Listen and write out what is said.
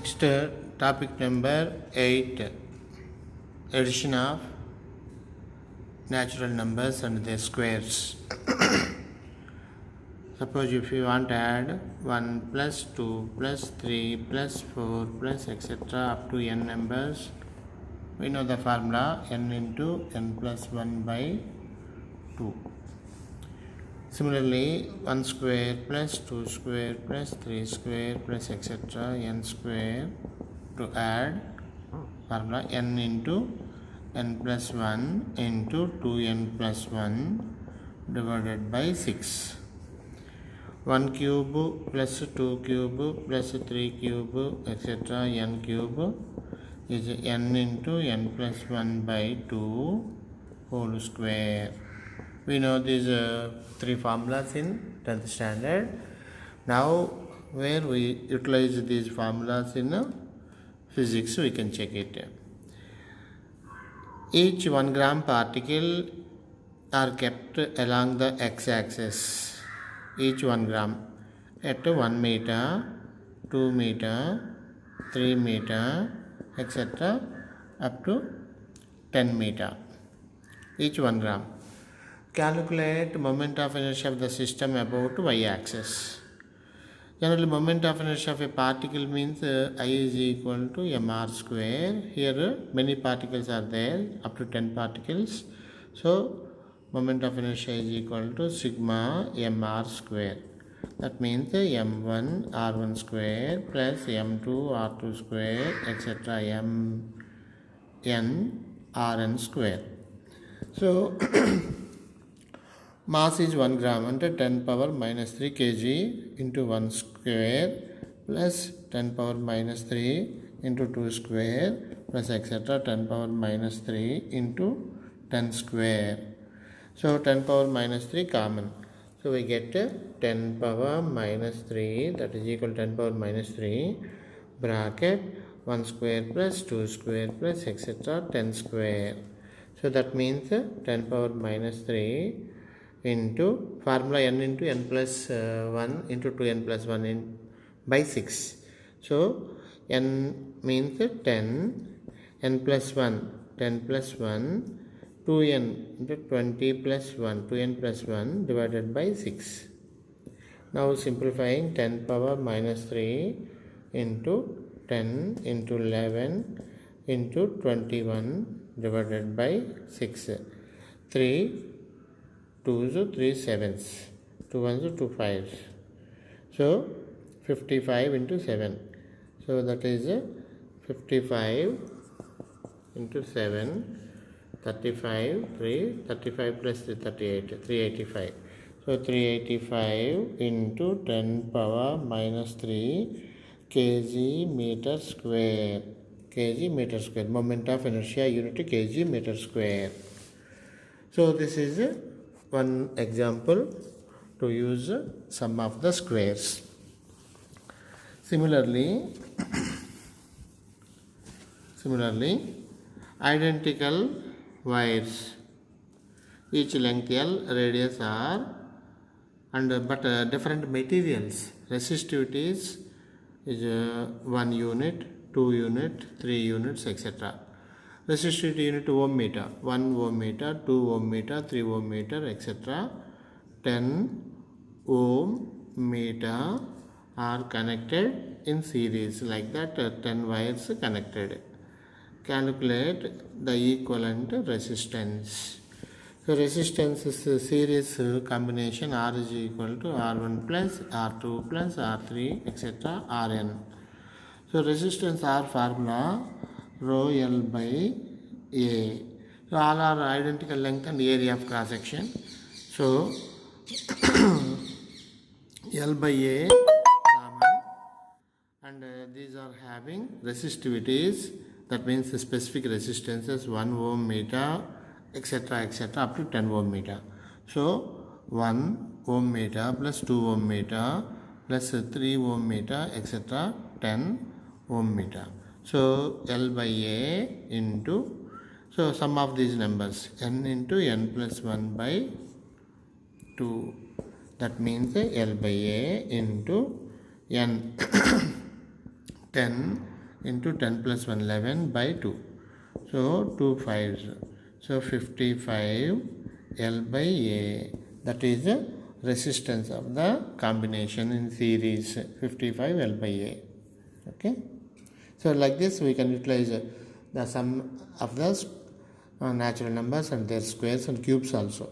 Next, topic number 8, addition of natural numbers and their squares. Suppose if you want to add 1 plus 2 plus 3 plus 4 plus etc. up to n numbers, we know the formula n into n plus 1 by 2. Similarly, 1 square plus 2 square plus 3 square plus etc. n square to add formula n into n plus 1 into 2n plus 1 divided by 6. 1 cube plus 2 cube plus 3 cube etc. n cube is n into n plus 1 by 2 whole square. We know these three formulas in 10th standard. Now, where we utilize these formulas in physics, we can check it. Each 1 gram particle are kept along the x-axis. Each 1 gram at 1 meter, 2 meter, 3 meter, etc. up to 10 meter. Each 1 gram. Calculate moment of inertia of the system about y-axis. Generally, moment of inertia of a particle means I is equal to mr square. Here, many particles are there, up to 10 particles. So, moment of inertia is equal to sigma mr square. That means m1 r1 square plus m2 r2 square, etc. mn rn square. So, mass is 1 gram under 10 power minus 3 kg into 1 square plus 10 power minus 3 into 2 square plus etc. 10 power minus 3 into 10 square. So 10 power minus 3 common. So we get 10 power minus 3, that is equal to 10 power minus 3 bracket 1 square plus 2 square plus etc. 10 square. So that means 10 power minus 3 into formula n into n plus 1 into 2n plus 1 by 6. So n means 10, n plus 1, 10 plus 1, 2n into 20 plus 1, 2n plus 1 divided by 6. Now simplifying 10 power minus 3 into 10 into 11 into 21 divided by 6. 3 2s are 3 sevens, 2 1s are 2 5s. So 55 into 7. So that is 55 into 7, 35, 3, 35 plus 3, 38, 385. So 385 into 10 power minus 3 kg meter square. Kg meter square. Moment of inertia unit kg meter square. So this is one example to use sum of the squares. Similarly, identical wires, each length L, radius R, and but different materials. Resistivity is 1 unit, 2 unit, 3 units, etc. Resistivity unit ohm meter, 1 ohm meter, 2 ohm meter, 3 ohm meter, etc. 10 ohm meter are connected in series, like that 10 wires connected. Calculate the equivalent resistance. So resistance is a series combination. R is equal to R1 plus R2 plus R3 etc. Rn. So resistance R formula rho L by A. So all are identical length and area of cross section. So L by A common, and these are having resistivities, that means the specific resistances 1 ohm meter etc. etc. up to 10 ohm meter. So 1 ohm meter plus 2 ohm meter plus 3 ohm meter etc. 10 ohm meter. So L by A into, so sum of these numbers n into n plus 1 by 2. That means L by A into n 10 into 10 plus 1 11 by 2. So 2 5s. So 55 L by A. That is the resistance of the combination in series 55 L by A. Okay. So like this we can utilize the sum of the natural numbers and their squares and cubes also.